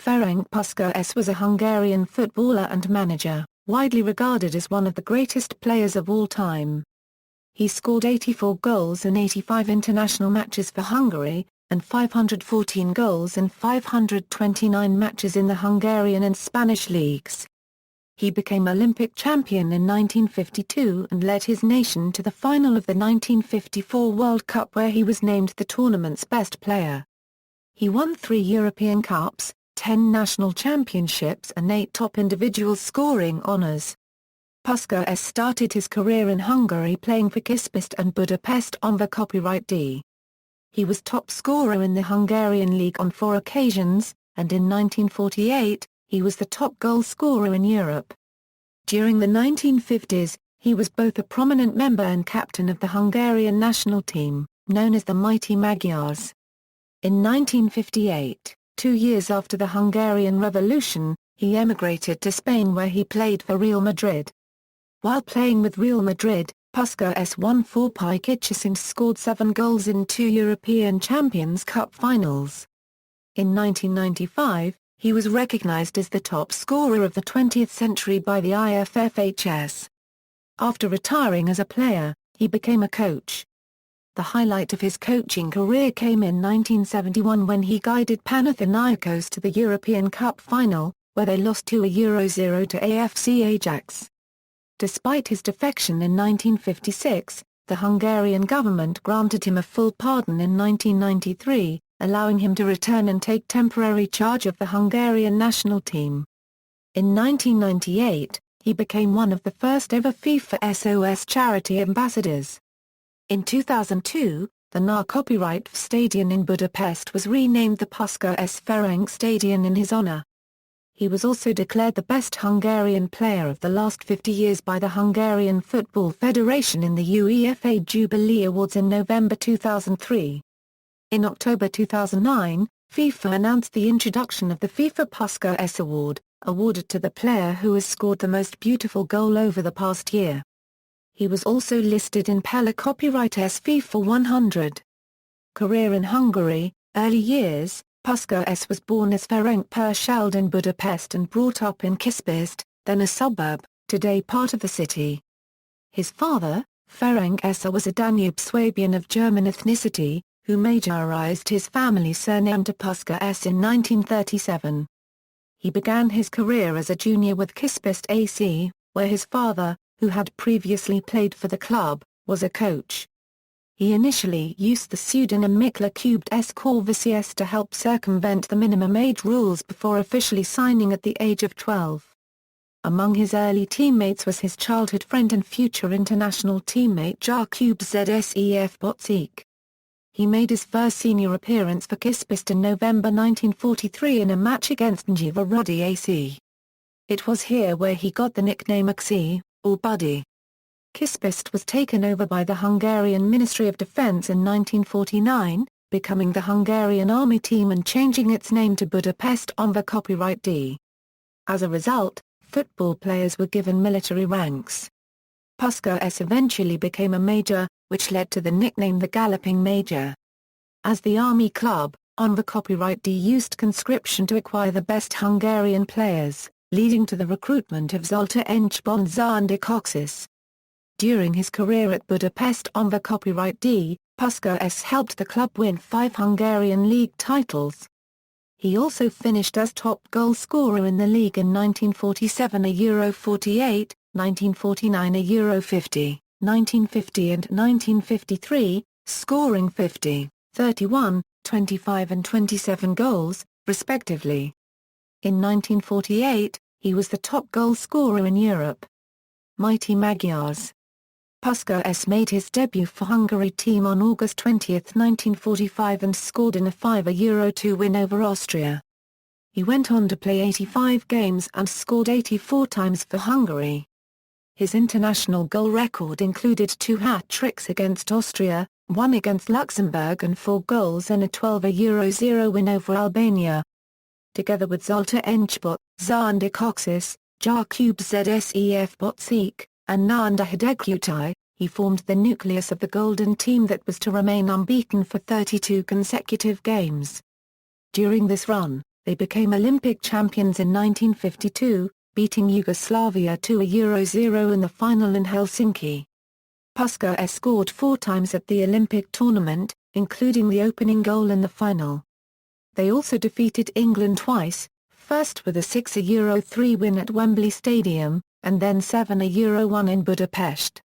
Ferenc Puskás was a Hungarian footballer and manager, widely regarded as one of the greatest players of all time. He scored 84 goals in 85 international matches for Hungary, and 514 goals in 529 matches in the Hungarian and Spanish leagues. He became Olympic champion in 1952 and led his nation to the final of the 1954 World Cup, where he was named the tournament's best player. He won 3 European Cups, 10 national championships and 8 top individual scoring honours. Puskás started his career in Hungary playing for Kispest and Budapest Honvéd. He was top scorer in the Hungarian League on 4 occasions, and in 1948, he was the top goal scorer in Europe. During the 1950s, he was both a prominent member and captain of the Hungarian national team, known as the Mighty Magyars. In 1958, 2 years after the Hungarian Revolution, he emigrated to Spain, where he played for Real Madrid. While playing with Real Madrid, Puskás won 4 pitches and scored 7 goals in 2 European Champions Cup finals. In 1995, he was recognized as the top scorer of the 20th century by the IFFHS. After retiring as a player, he became a coach. The highlight of his coaching career came in 1971 when he guided Panathinaikos to the European Cup final, where they lost 2-0 to AFC Ajax. Despite his defection in 1956, the Hungarian government granted him a full pardon in 1993, allowing him to return and take temporary charge of the Hungarian national team. In 1998, he became one of the first ever FIFA SOS charity ambassadors. In 2002, the now copyright stadium in Budapest was renamed the Puskás Ferenc Stadium in his honor. He was also declared the best Hungarian player of the last 50 years by the Hungarian Football Federation in the UEFA Jubilee Awards in November 2003. In October 2009, FIFA announced the introduction of the FIFA Puskás Award, awarded to the player who has scored the most beautiful goal over the past year. He was also listed in Pella Copyright FIFA 100. Career in Hungary. Early years. Puskás was born as Ferenc Puskás in Budapest and brought up in Kispest, then a suburb, today part of the city. His father, Ferenc was a Danube Swabian of German ethnicity, who majorized his family surname to Puskás in 1937. He began his career as a junior with Kispest AC, where his father, who had previously played for the club, was a coach. He initially used the pseudonym Mikla Korvisies to help circumvent the minimum age rules before officially signing at the age of 12. Among his early teammates was his childhood friend and future international teammate Jakub Zsef. He made his first senior appearance for Kispest in November 1943 in a match against Nagyvaradi AC. It was here where he got the nickname Aksi, or Buddy. Kispest was taken over by the Hungarian Ministry of Defense in 1949, becoming the Hungarian Army team and changing its name to Budapest Honvéd. As a result, football players were given military ranks. Puskás eventually became a major, which led to the nickname the Galloping Major. As the army club, Honvéd used conscription to acquire the best Hungarian players, leading to the recruitment of Zoltán Enyesbon and Zsándor. During his career at Budapest Honvéd, Puskás helped the club win 5 Hungarian League titles. He also finished as top goal scorer in the league in 1947 Euro 48, 1949 Euro 50, 1950 and 1953, scoring 50, 31, 25 and 27 goals, respectively. In 1948, he was the top goal scorer in Europe. Mighty Magyars. Puskás made his debut for Hungary team on August 20, 1945 and scored in a 5-2 win over Austria. He went on to play 85 games and scored 84 times for Hungary. His international goal record included 2 hat-tricks against Austria, 1 against Luxembourg and 4 goals in a 12-0 win over Albania. Together with Zoltán Enyesbon, Zsándor, Jakub Zsef, and Nanda Hidegkuti, he formed the nucleus of the Golden Team that was to remain unbeaten for 32 consecutive games. During this run, they became Olympic champions in 1952, beating Yugoslavia 2-0 in the final in Helsinki. Puskás scored 4 times at the Olympic tournament, including the opening goal in the final. They also defeated England twice, first with a 6-3 win at Wembley Stadium, and then 7-1 in Budapest.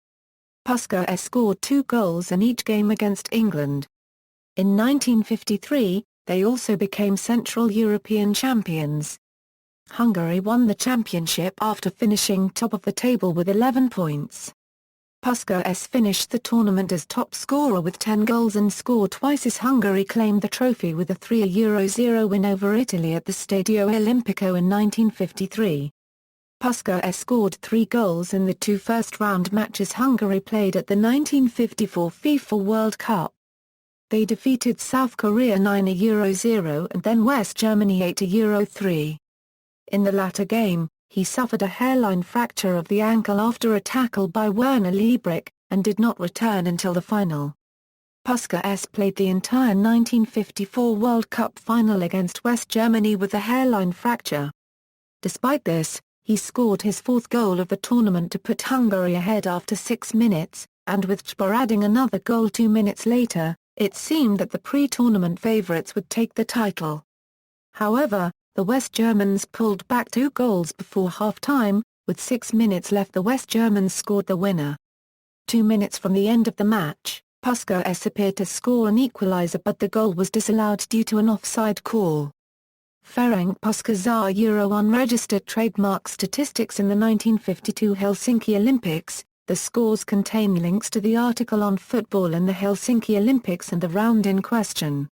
Puskás scored 2 goals in each game against England. In 1953, they also became Central European champions. Hungary won the championship after finishing top of the table with 11 points. Puskás finished the tournament as top scorer with 10 goals and scored twice as Hungary claimed the trophy with a 3-0 win over Italy at the Stadio Olimpico in 1953. Puskás scored 3 goals in the 2 first-round matches Hungary played at the 1954 FIFA World Cup. They defeated South Korea 9-0 and then West Germany 8-3. In the latter game, he suffered a hairline fracture of the ankle after a tackle by Werner Liebrich, and did not return until the final. Puskás played the entire 1954 World Cup final against West Germany with a hairline fracture. Despite this, he scored his 4th goal of the tournament to put Hungary ahead after 6 minutes, and with Csaba adding another goal 2 minutes later, it seemed that the pre-tournament favourites would take the title. However, the West Germans pulled back 2 goals before half-time. With 6 minutes left, the West Germans scored the winner. 2 minutes from the end of the match, Puskás appeared to score an equaliser, but the goal was disallowed due to an offside call. Ferenc Puskás unregistered trademark statistics in the 1952 Helsinki Olympics. The scores contain links to the article on football in the Helsinki Olympics and the round in question.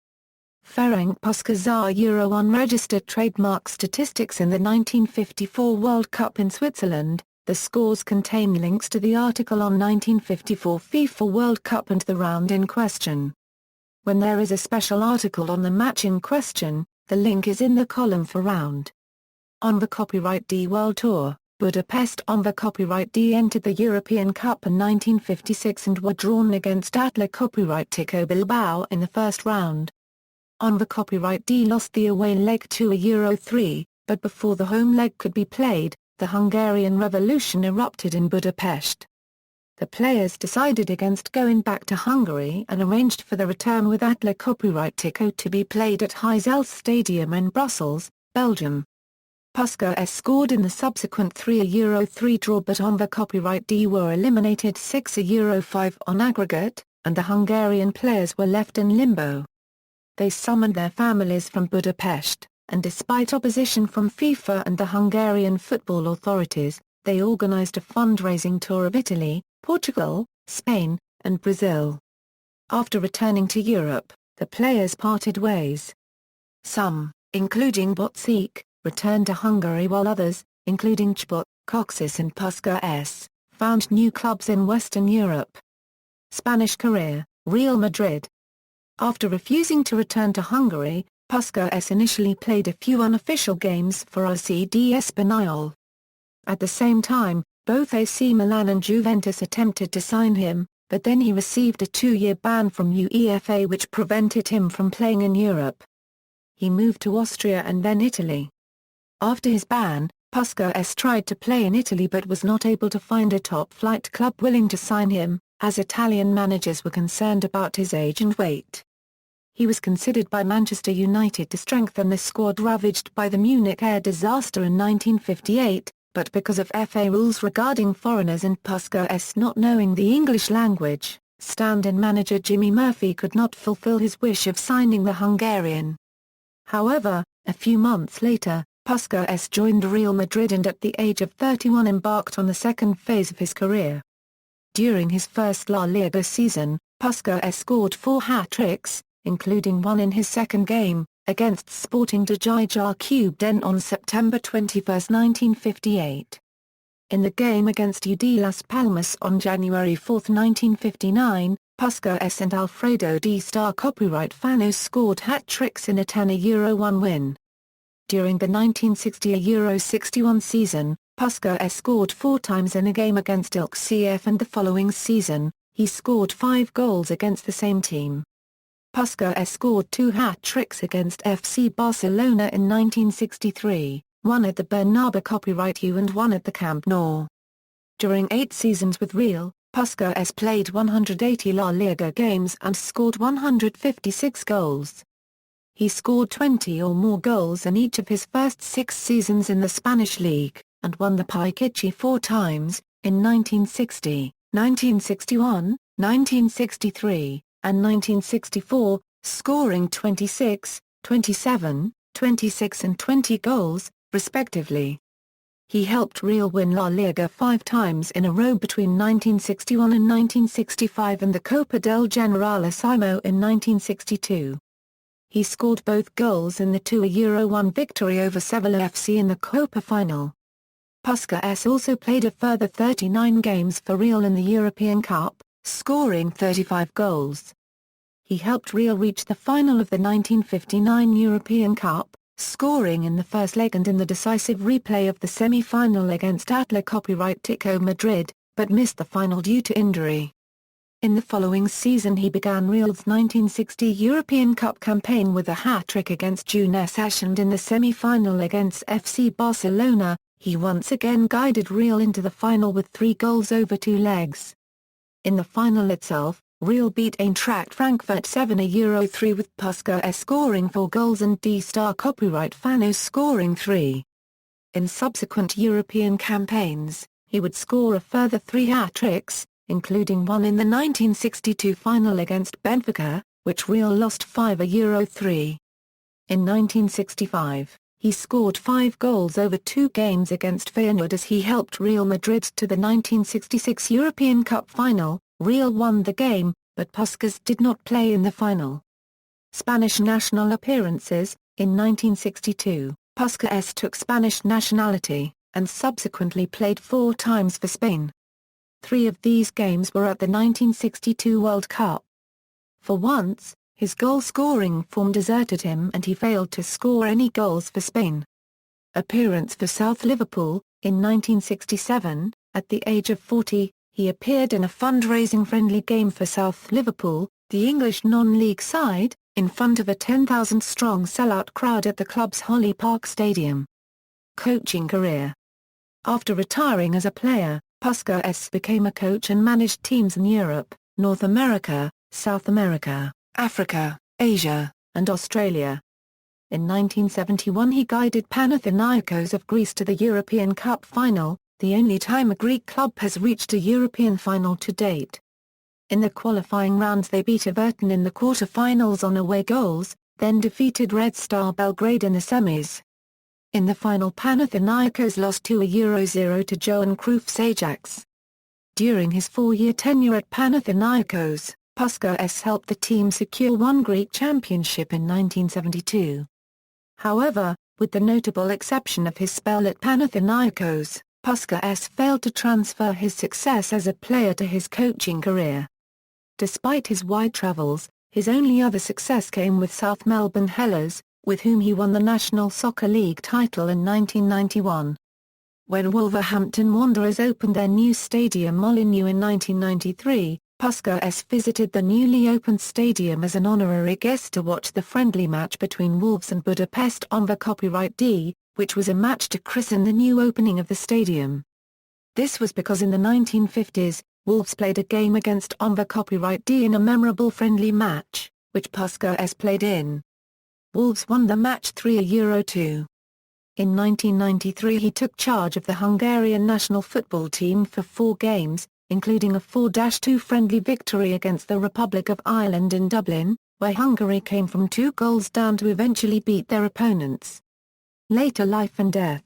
Ferenc Puskás unregistered trademark statistics in the 1954 World Cup in Switzerland. The scores contain links to the article on 1954 FIFA World Cup and the round in question. When there is a special article on the match in question, the link is in the column for round. On the Copyright D World Tour, Budapest on the Copyright D entered the European Cup in 1956 and were drawn against Athletic Bilbao in the first round. On the Copyright D lost the away leg 2-3, but before the home leg could be played, the Hungarian Revolution erupted in Budapest. The players decided against going back to Hungary and arranged for the return with Athletic to be played at Heysels Stadium in Brussels, Belgium. Puskás scored in the subsequent 3-3 draw, but on the Copyright D were eliminated 6-5 on aggregate, and the Hungarian players were left in limbo. They summoned their families from Budapest, and despite opposition from FIFA and the Hungarian football authorities, they organized a fundraising tour of Italy, Portugal, Spain, and Brazil. After returning to Europe, the players parted ways. Some, including Pusks, returned to Hungary, while others, including Csaba, Coxis and Puskás, found new clubs in Western Europe. Spanish career, Real Madrid. After refusing to return to Hungary, Puskás initially played a few unofficial games for RCD Espanyol. At the same time, both AC Milan and Juventus attempted to sign him, but then he received a 2-year ban from UEFA which prevented him from playing in Europe. He moved to Austria and then Italy. After his ban, Puskás tried to play in Italy but was not able to find a top-flight club willing to sign him, as Italian managers were concerned about his age and weight. He was considered by Manchester United to strengthen the squad ravaged by the Munich air disaster in 1958, but because of FA rules regarding foreigners and Puskás not knowing the English language, stand-in manager Jimmy Murphy could not fulfill his wish of signing the Hungarian. However, a few months later, Puskás joined Real Madrid and at the age of 31 embarked on the second phase of his career. During his first La Liga season, Puskás scored 4 hat-tricks, including one in his second game, against Sporting de Gijón Den on September 21, 1958. In the game against UD Las Palmas on January 4, 1959, Puskás and Alfredo Di Star copyright Fanos scored hat-tricks in a 10-1 win. During the 1960-61 season, Puskás scored 4 times in a game against Ilk CF, and the following season, he scored 5 goals against the same team. Puskás scored 2 hat-tricks against FC Barcelona in 1963, one at the Bernabeu Copyright and one at the Camp Nou. During 8 seasons with Real, Puskás played 180 La Liga games and scored 156 goals. He scored 20 or more goals in each of his first 6 seasons in the Spanish League, and won the ʻpuʃkaːʃ 4 times, in 1960, 1961, 1963, and 1964, scoring 26, 27, 26 and 20 goals, respectively. He helped Real win La Liga 5 times in a row between 1961 and 1965 and the Copa del Generalísimo in 1962. He scored both goals in the 2-1 victory over Sevilla FC in the Copa final. Puskás also played a further 39 games for Real in the European Cup, scoring 35 goals. He helped Real reach the final of the 1959 European Cup, scoring in the first leg and in the decisive replay of the semi-final against Atletico Madrid, but missed the final due to injury. In the following season he began Real's 1960 European Cup campaign with a hat-trick against Juventus and in the semi-final against FC Barcelona, he once again guided Real into the final with 3 goals over 2 legs. In the final itself, Real beat Eintracht Frankfurt 7-3 with Puskás scoring 4 goals and D-Star Copyright Fano scoring 3. In subsequent European campaigns, he would score a further 3 hat-tricks, including one in the 1962 final against Benfica, which Real lost 5-3. In 1965, he scored 5 goals over 2 games against Feyenoord as he helped Real Madrid to the 1966 European Cup final. Real won the game, but Puskás did not play in the final. Spanish national appearances. In 1962, Puskás took Spanish nationality, and subsequently played 4 times for Spain. 3 of these games were at the 1962 World Cup. For once, his goal-scoring form deserted him and he failed to score any goals for Spain. Appearance for South Liverpool. In 1967, at the age of 40, he appeared in a fundraising friendly game for South Liverpool, the English non-league side, in front of a 10,000-strong sellout crowd at the club's Holly Park Stadium. Coaching career. After retiring as a player, Puskás became a coach and managed teams in Europe, North America, South America, Africa, Asia, and Australia. In 1971 he guided Panathinaikos of Greece to the European Cup final, the only time a Greek club has reached a European final to date. In the qualifying rounds they beat Everton in the quarter-finals on away goals, then defeated Red Star Belgrade in the semis. In the final Panathinaikos lost 2-0 to Johan Cruyff's Ajax. During his 4-year tenure at Panathinaikos, Puskás helped the team secure 1 Greek championship in 1972. However, with the notable exception of his spell at Panathinaikos, Puskás failed to transfer his success as a player to his coaching career. Despite his wide travels, his only other success came with South Melbourne Hellers, with whom he won the National Soccer League title in 1991. When Wolverhampton Wanderers opened their new stadium Molineux in 1993, Puskás visited the newly opened stadium as an honorary guest to watch the friendly match between Wolves and Budapest Honvéd Copyright D, which was a match to christen the new opening of the stadium. This was because in the 1950s, Wolves played a game against Honvéd Copyright D in a memorable friendly match, which Puskás played in. Wolves won the match 3-2. In 1993 he took charge of the Hungarian national football team for 4 games, including a 4-2 friendly victory against the Republic of Ireland in Dublin, where Hungary came from 2 goals down to eventually beat their opponents. Later life and death.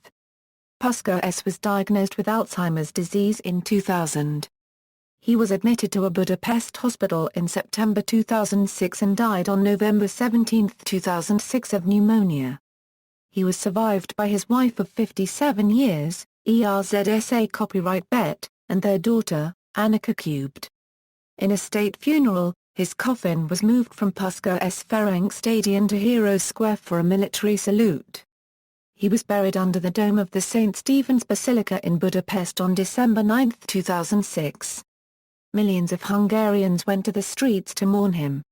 Puskás was diagnosed with Alzheimer's disease in 2000. He was admitted to a Budapest hospital in September 2006 and died on November 17, 2006 of pneumonia. He was survived by his wife of 57 years, ERZSA copyright Bet, and their daughter, Annika Cubed. In a state funeral, his coffin was moved from Puskás Ferenc Stadium to Heroes Square for a military salute. He was buried under the dome of the St. Stephen's Basilica in Budapest on December 9, 2006. Millions of Hungarians went to the streets to mourn him.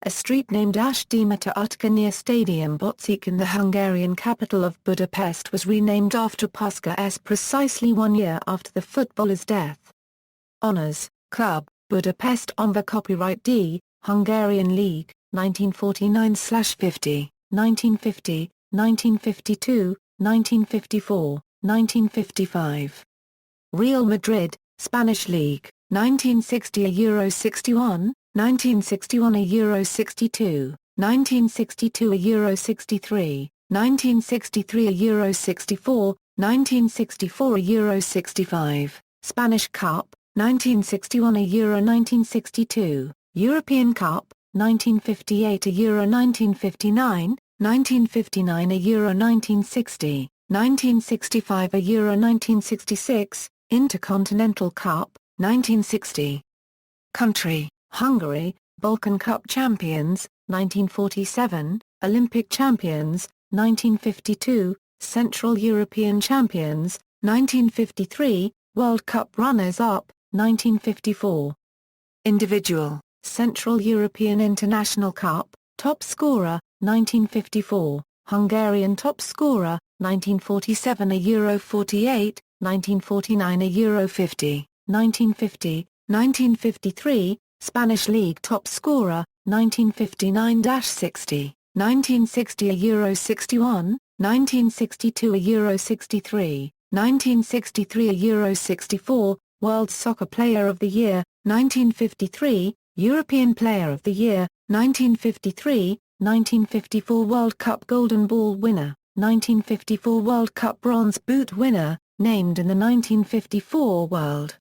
a street named Ashdimata Utka near Stadium Bocsik in the Hungarian capital of Budapest was renamed after Puskás precisely 1 year after the footballer's death. Honours: Club, Budapest Honvéd. Copyright D, Hungarian League, 1949/50, 1950, 1952, 1954, 1955. Real Madrid, Spanish League, 1960 Euro 61, 1961 Euro 62, 1962 Euro 63, 1963 Euro 64, 1964 Euro 65, Spanish Cup, 1961 Euro 1962, European Cup, 1958 Euro 1959, 1959 Euro 1960, 1965 Euro 1966, Intercontinental Cup, 1960. Country: Hungary, Balkan Cup champions, 1947, Olympic champions, 1952, Central European champions, 1953, World Cup runners-up, 1954. Individual: Central European International Cup, top scorer, 1954, Hungarian top scorer, 1947 Euro 48, 1949 Euro 50, 1950, 1953, Spanish League top scorer, 1959-60, 1960 Euro 61, 1962 Euro 63, 1963 Euro 64, World Soccer Player of the Year, 1953, European Player of the Year, 1953, 1954 World Cup Golden Ball winner, 1954 World Cup Bronze Boot winner, named in the 1954 World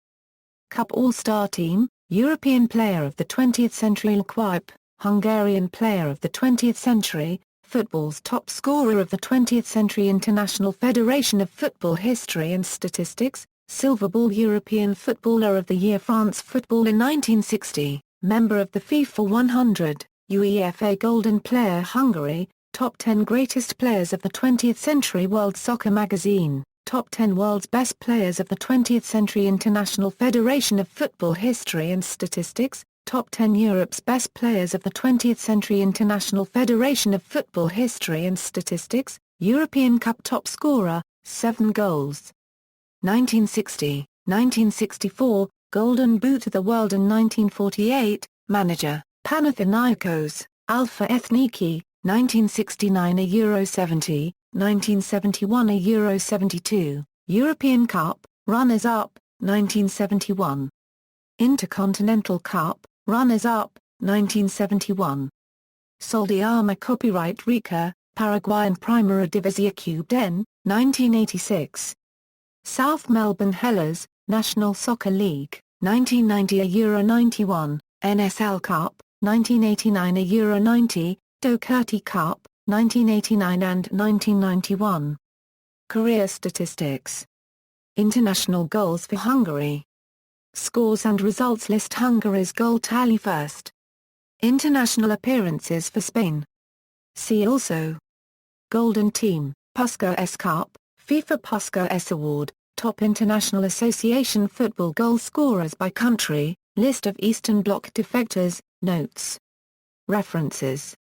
Cup All-Star Team, European Player of the 20th Century L'Equipe, Hungarian Player of the 20th Century, football's top scorer of the 20th Century, International Federation of Football History and Statistics, Silver Ball European Footballer of the Year, France Footballer 1960, member of the FIFA 100, UEFA Golden Player, Hungary, Top 10 Greatest Players of the 20th Century, World Soccer Magazine, Top 10 World's Best Players of the 20th Century, International Federation of Football History and Statistics, Top 10 Europe's Best Players of the 20th Century, International Federation of Football History and Statistics, European Cup top scorer, 7 goals. 1960, 1964, Golden Boot of the World, and 1948, Manager, Panathinaikos, Alpha Ethniki, 1969 Euro 70, 1971 Euro 72, European Cup, runners-up, 1971. Intercontinental Cup, runners-up, 1971. Soldiama. Copyright Rica, Paraguayan Primera División, 1986. South Melbourne Hellers, National Soccer League, 1990 Euro 91, NSL Cup, 1989 Euro 90, Doherty Cup, 1989 and 1991. Career statistics. International goals for Hungary. Scores and results list Hungary's goal tally first. International appearances for Spain. See also. Golden Team, Puskás Cup, FIFA Puskás Award, Top International Association Football Goal Scorers by Country, List of Eastern Bloc defectors, Notes. References.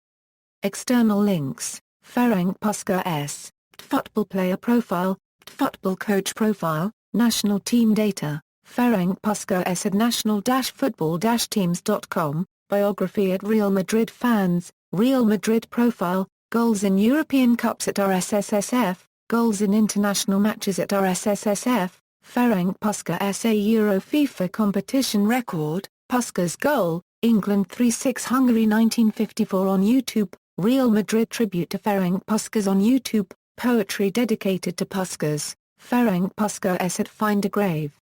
External links, Ferenc Puskás, Football Player Profile, Football Coach Profile, National Team Data, Ferenc Puskás at national-football-teams.com, Biography at Real Madrid Fans, Real Madrid Profile, Goals in European Cups at RSSSF, Goals in International Matches at RSSSF, Ferenc Puskás, a Euro FIFA competition record, Puskas goal, England 3-6 Hungary 1954 on YouTube, Real Madrid tribute to Ferenc Puskás on YouTube, poetry dedicated to Puskas, Ferenc Puskás at Find a Grave.